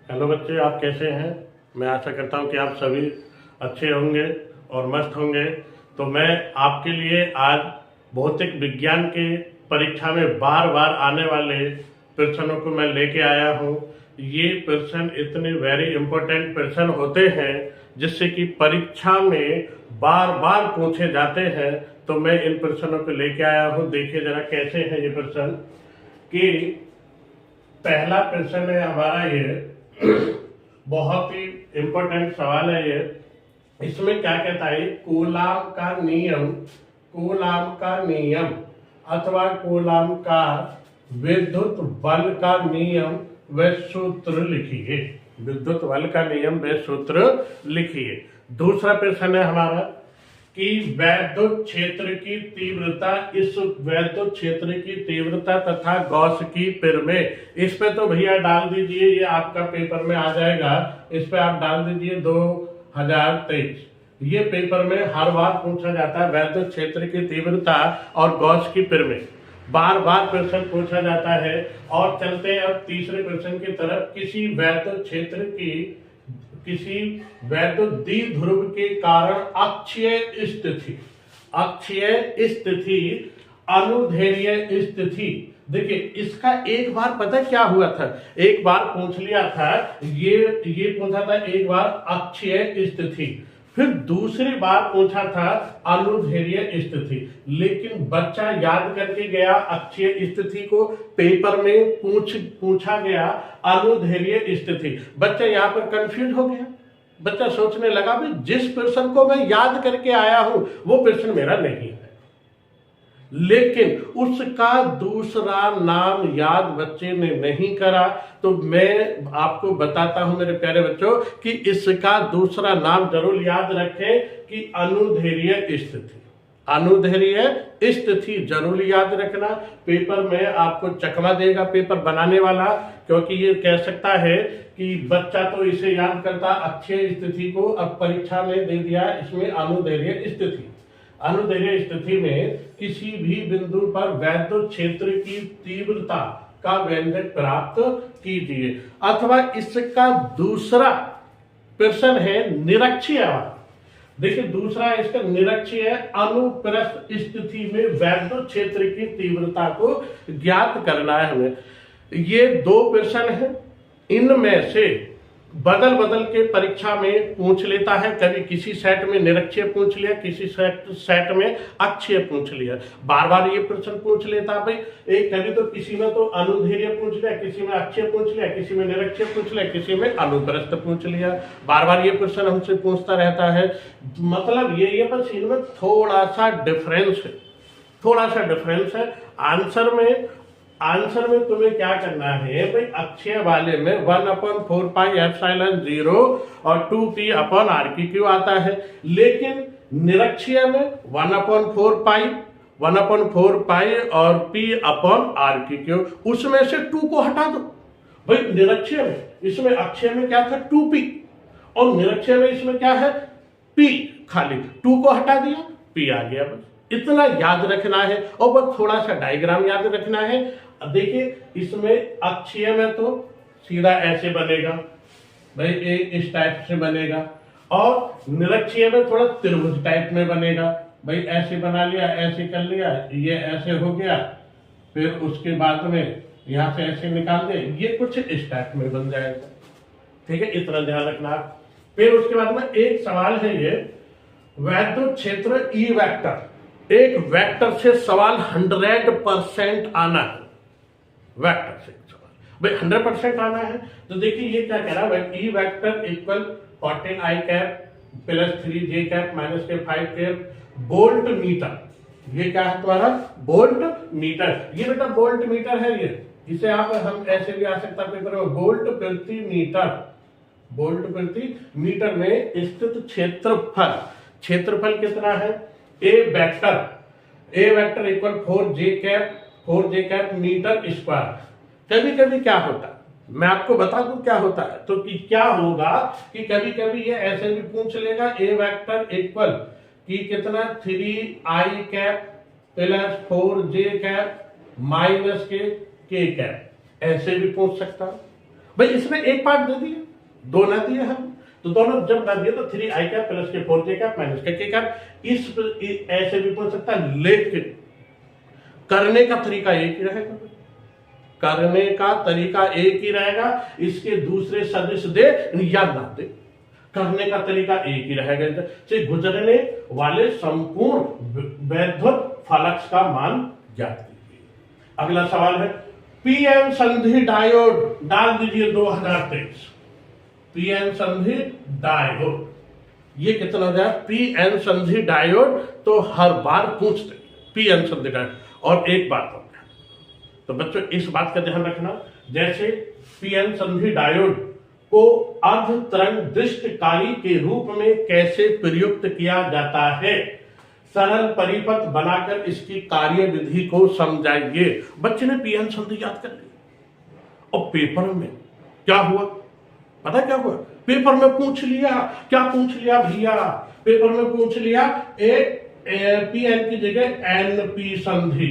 Hello बच्चे, आप कैसे हैं। मैं आशा करता हूं कि आप सभी अच्छे होंगे और मस्त होंगे। तो मैं आपके लिए आज भौतिक विज्ञान के परीक्षा में बार बार आने वाले प्रश्नों को मैं लेके आया हूं। ये प्रश्न इतने वेरी इंपॉर्टेंट प्रश्न होते हैं जिससे कि परीक्षा में बार बार पूछे जाते हैं। तो मैं इन प्रश्नों को लेके आया हूं। देखिए जरा कैसे हैं ये प्रश्न। कि पहला प्रश्न है हमारा ये बहुत ही इंपॉर्टेंट सवाल है ये। इसमें क्या कहता है, कूलाम का नियम अथवा कूलाम का विद्युत बल का नियम व सूत्र लिखिए। विद्युत बल का नियम व सूत्र लिखिए। दूसरा प्रश्न है हमारा कि वैद्युत क्षेत्र की तीव्रता, इस वैद्युत क्षेत्र की तीव्रता तथा गॉस की प्रमेय। इस पे तो भैया डाल दीजिए, ये आपका पेपर में आ जाएगा। इस पे आप डाल दीजिए 2023। ये पेपर में हर बार पूछा जाता है, वैद्युत क्षेत्र की तीव्रता और गॉस की प्रमेय बार बार प्रश्न पूछा जाता है। और चलते हैं अब तीसरे प्रश्न की तरफ। किसी वैद्युत द्विध्रुव के कारण अक्षीय स्थिति अनुदैर्ध्य स्थिति। देखिए इसका एक बार पता क्या हुआ था, एक बार पूछ लिया था, ये पूछा था एक बार अक्षीय स्थिति, फिर दूसरी बार पूछा था अनुदैर्ध्य स्थिति। लेकिन बच्चा याद करके गया अक्षीय स्थिति को, पेपर में पूछा गया अनुदैर्ध्य स्थिति। बच्चा यहाँ पर कंफ्यूज हो गया। बच्चा सोचने लगा भी जिस प्रश्न को मैं याद करके आया हूं वो प्रश्न मेरा नहीं है, लेकिन उसका दूसरा नाम याद बच्चे ने नहीं करा। तो मैं आपको बताता हूं मेरे प्यारे बच्चों कि इसका दूसरा नाम जरूर याद रखें कि अनुदैर्ध्य स्थिति। अनुदैर्ध्य स्थिति जरूर याद रखना। पेपर में आपको चकमा देगा पेपर बनाने वाला, क्योंकि ये कह सकता है कि बच्चा तो इसे याद करता अक्षीय स्थिति को, अब परीक्षा में दे दिया इसमें अनुदैर्ध्य स्थिति। अनुदैर्ध्य स्थिति में किसी भी बिंदु पर वैद्युत क्षेत्र की तीव्रता का व्यंजक प्राप्त कीजिए। अथवा इसका दूसरा प्रश्न है निरक्षीय। देखिए दूसरा इसका निरक्षीय अनुप्रस्थ स्थिति में वैद्युत क्षेत्र की तीव्रता को ज्ञात करना है हमें। ये दो प्रश्न है, इनमें से बदल बदल के परीक्षा में पूछ लेता है। कभी किसी सेट में निरक्षीय पूछ लिया, किसी सेट में अक्षीय पूछ लिया। बार बार ये प्रश्न पूछ लेता भाई। एक कभी तो किसी में तो अनुदैर्ध्य पूछ लिया, किसी में अक्षीय पूछ लिया, किसी में निरक्षीय पूछ लिया, किसी में अनुप्रस्थ पूछ लिया। बार बार ये प्रश्न हमसे पूछता रहता है। मतलब ये बस इनमें थोड़ा सा डिफरेंस है, थोड़ा सा डिफरेंस है। आंसर में तुम्हें क्या करना है भाई, अक्षय वाले में 1/4πε0 और 2p/r³ आता है, लेकिन निरक्षीय में 1/4π और p/r³। उसमें से 2 को हटा दो भाई। निरक्षीय में इसमें अक्षय में क्या था 2p, और निरक्षीय में इसमें क्या है p, खाली 2 को हटा दिया p आ गया। बस इतना याद रखना है और बस थोड़ा सा डायग्राम याद रखना है। देखिए इसमें अक्षीय में तो सीधा ऐसे बनेगा भाई, इस टाइप से बनेगा, और निरक्षीय में थोड़ा त्रिभुज टाइप में बनेगा भाई। ऐसे बना लिया, ऐसे कर लिया, ये ऐसे हो गया, फिर उसके बाद में यहां से ऐसे निकाल दे, ये कुछ इस टाइप में बन जाएगा। ठीक है, इतना ध्यान रखना। फिर उसके बाद में एक सवाल है ये, वैद्युत क्षेत्र ई वेक्टर। एक वेक्टर से सवाल 100% आना है, वेक्टर से सवाल भाई 100% आना है। तो देखिए ये क्या कह रहा है, E vector equal 14i cap plus 3j cap minus के 5 कैप वोल्ट मीटर। ये क्या है तुम्हारा वोल्ट मीटर। ये बेटा वोल्ट मीटर है ये, इसे आप हम ऐसे भी आ सकता पेपर में वोल्ट प्रति मीटर। वोल्ट प्रति मीटर में स्थित क्षेत्रफल कितना है, A vector equal 4j cap metre square. कभी कभी क्या होता है, मैं आपको बता दूं क्या होता है। तो कि क्या होगा कि कभी कभी ये ऐसे भी पूछ लेगा, ए वेक्टर इक्वल कि कितना 3i cap plus 4j cap minus के k कैप, ऐसे भी पूछ सकता है। भाई इसने एक पार्ट दे दिए, दो ना दिए हम, तो दोनों जब ना दिए तो 3i कैप प्लस के 4j कैप माइनस के k कैप। इस ऐसे भी पूछ सकता है, लेकिन करने का तरीका एक ही रहेगा, करने का तरीका एक ही रहेगा, इसके दूसरे सदिश दे या ना दे, करने का तरीका एक ही रहेगा। से गुजरने वाले संपूर्ण वैद्युत फलक्स का मान ज्ञात कीजिए। अगला सवाल है पीएन संधि डायोड डाल दीजिए 2023। पीएन संधि डायोड ये कितना हो जाए, पीएन संधि डायोड तो हर बार पूछते पीएन संधि डायोड। और एक बात हो गया, तो बच्चों इस बात का ध्यान रखना, जैसे पीएन संधि डायोड को अर्ध तरंग दृष्टकारी के रूप में कैसे प्रयुक्त किया जाता है, सरल परिपथ बनाकर इसकी कार्य विधि को समझाइए। बच्चे ने पीएन संधि याद कर ली और पेपर में क्या हुआ पता क्या हुआ, पेपर में पूछ लिया, क्या पूछ लिया भैया, पेपर में पूछ लिया एक पीएन की जगह एनपी संधि,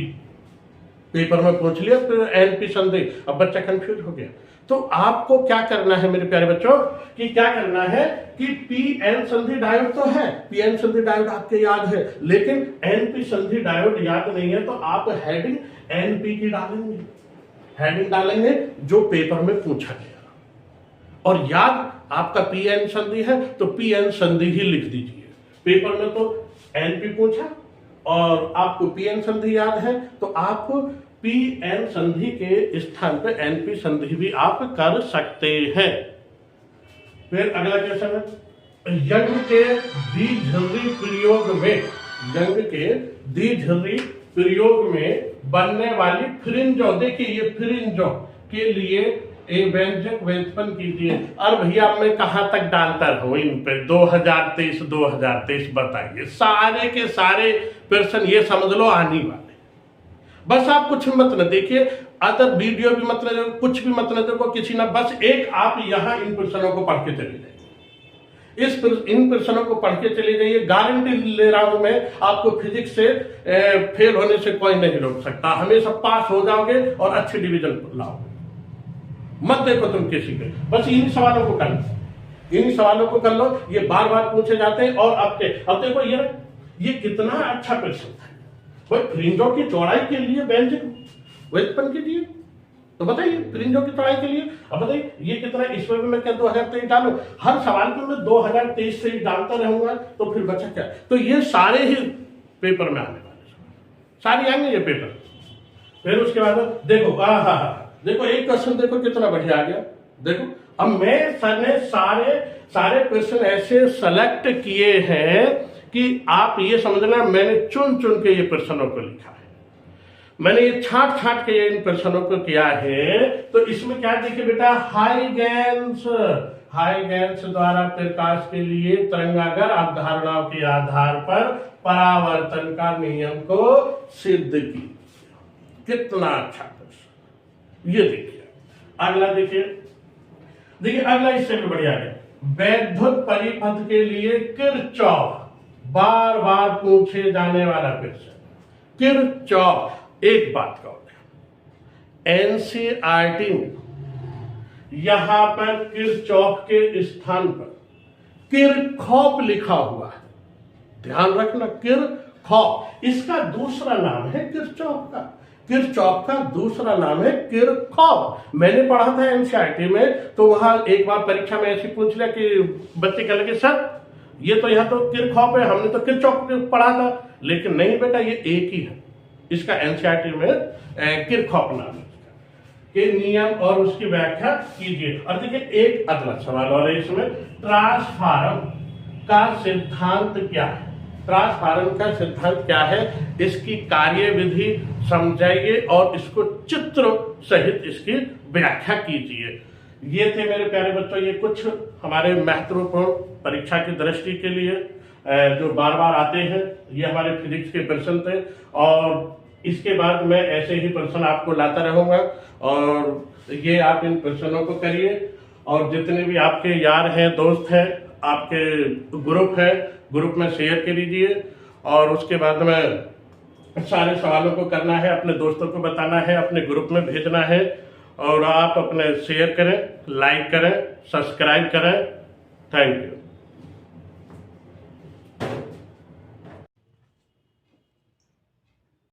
पेपर में पूछ लिया फिर एनपी संधि। अब बच्चा कंफ्यूज हो गया। तो आपको क्या करना है मेरे प्यारे बच्चों, कि क्या करना है कि पीएन संधि डायोड तो है, पीएन संधि डायोड आपके याद है, लेकिन एनपी संधि डायोड याद नहीं है, तो आप हेडिंग एनपी की डालेंगे, हेडिंग डालेंगे जो पेपर में पूछा गया। और याद आपका पीएन संधि है तो पीएन संधि ही लिख दीजिए। पेपर में तो एनपी पूछा और आपको पीएन संधि याद है, तो आप पीएन संधि के स्थान पर एनपी संधि भी आप कर सकते हैं। फिर अगला क्वेश्चन है यंग के द्विध्रुवी प्रयोग में, यंग के द्विध्रुवी प्रयोग में बनने वाली फ्रिंजों, देखिए ये फ्रिंजों के लिए एक व्यंजक व्युत्पन्न कीजिए। और भैया मैं कहां तक डालता रहूं इन पे, 2023 बताइए, सारे के सारे प्रश्न ये समझ लो आने वाले, बस आप कुछ मत न देखिए, अदर वीडियो भी मत न देखो, कुछ भी मत न देखो, किसी ना, बस एक आप यहां इन प्रश्नों को पढ़ के चले जाइए, इन प्रश्नों को पढ़ के चले जाइए। गारंटी ले रहा हूं मैं, आपको फिजिक्स से फेल होने से कोई नहीं रोक सकता, हमेशा पास हो जाओगे और अच्छे डिवीजन लाओगे। मत देखो तुम किसी पे, बस इन सवालों को कर लो, इन सवालों को कर लो, ये बार बार पूछे जाते हैं। और अब देखो ये कितना अच्छा प्रश्न है, भाई फ्रिंजों की चौड़ाई के लिए व्यंजक व्युत्पन्न कीजिए, तो बताइए फ्रिंजों की चौड़ाई के लिए। अब बताइए ये कितना, इसमें भी मैं क्या 2023 डालू, हर सवाल पे मैं 2023 से ही डालता रहूंगा, तो फिर बचा क्या, तो ये सारे ही पेपर में आने वाले, सारे आएंगे ये पेपर। फिर उसके बाद देखो देखो एक क्वेश्चन देखो कितना बढ़िया आ गया, देखो अब मैं सर ने सारे क्वेश्चन ऐसे सेलेक्ट किए हैं कि आप ये समझना मैंने चुन चुन के ये प्रश्नों को लिखा है, मैंने ये छाट के इन प्रश्नों को किया है। तो इसमें क्या देखिए बेटा, हाइगेंस द्वारा प्रकाश के लिए तरंगागर अवधारणाओं के आधार पर परावर्तन का नियम को सिद्ध कीजिए। कितना अच्छा प्रश्न, ये देखिए। अगला देखिए अगला इससे भी बढ़िया है, वैद्युत परिपथ के लिए किरचॉफ, बार बार पूछे जाने वाला प्रश्न किरचॉफ। एक बात कहो, एनसीईआरटी में यहां पर किरचॉफ के स्थान पर किरखॉफ लिखा हुआ है, ध्यान रखना, किरखॉफ, इसका दूसरा नाम है किरचॉफ का, किरचॉफ का दूसरा नाम है किरखॉफ। मैंने पढ़ा था एनसीईआरटी में, तो वहां एक बार परीक्षा में ऐसे पूछ लिया कि बच्चे कह लगे सर ये तो यहाँ तो किरखॉफ है, हमने तो किरचॉफ पढ़ा था, लेकिन नहीं बेटा ये एक ही है, इसका एनसीईआरटी में किरखॉफ नाम है के नियम और उसकी व्याख्या कीजिए। और देखिए एक अगला सवाल और है इसमें, ट्रांसफार्म का सिद्धांत क्या है, ट्रांसफार्म का सिद्धांत क्या है, इसकी कार्य विधि समझाइए और इसको चित्र सहित इसकी व्याख्या कीजिए। ये थे मेरे प्यारे बच्चों ये कुछ हमारे महत्वपूर्ण परीक्षा की दृष्टि के लिए जो बार बार आते हैं, ये हमारे फिजिक्स के प्रश्न थे। और इसके बाद मैं ऐसे ही प्रश्न आपको लाता रहूंगा और ये आप इन प्रश्नों को करिए। और जितने भी आपके यार हैं, दोस्त हैं, आपके ग्रुप है, ग्रुप में शेयर कर दीजिए। और उसके बाद में सारे सवालों को करना है, अपने दोस्तों को बताना है, अपने ग्रुप में भेजना है। और आप अपने शेयर करें, लाइक करें, सब्सक्राइब करें। Thank you.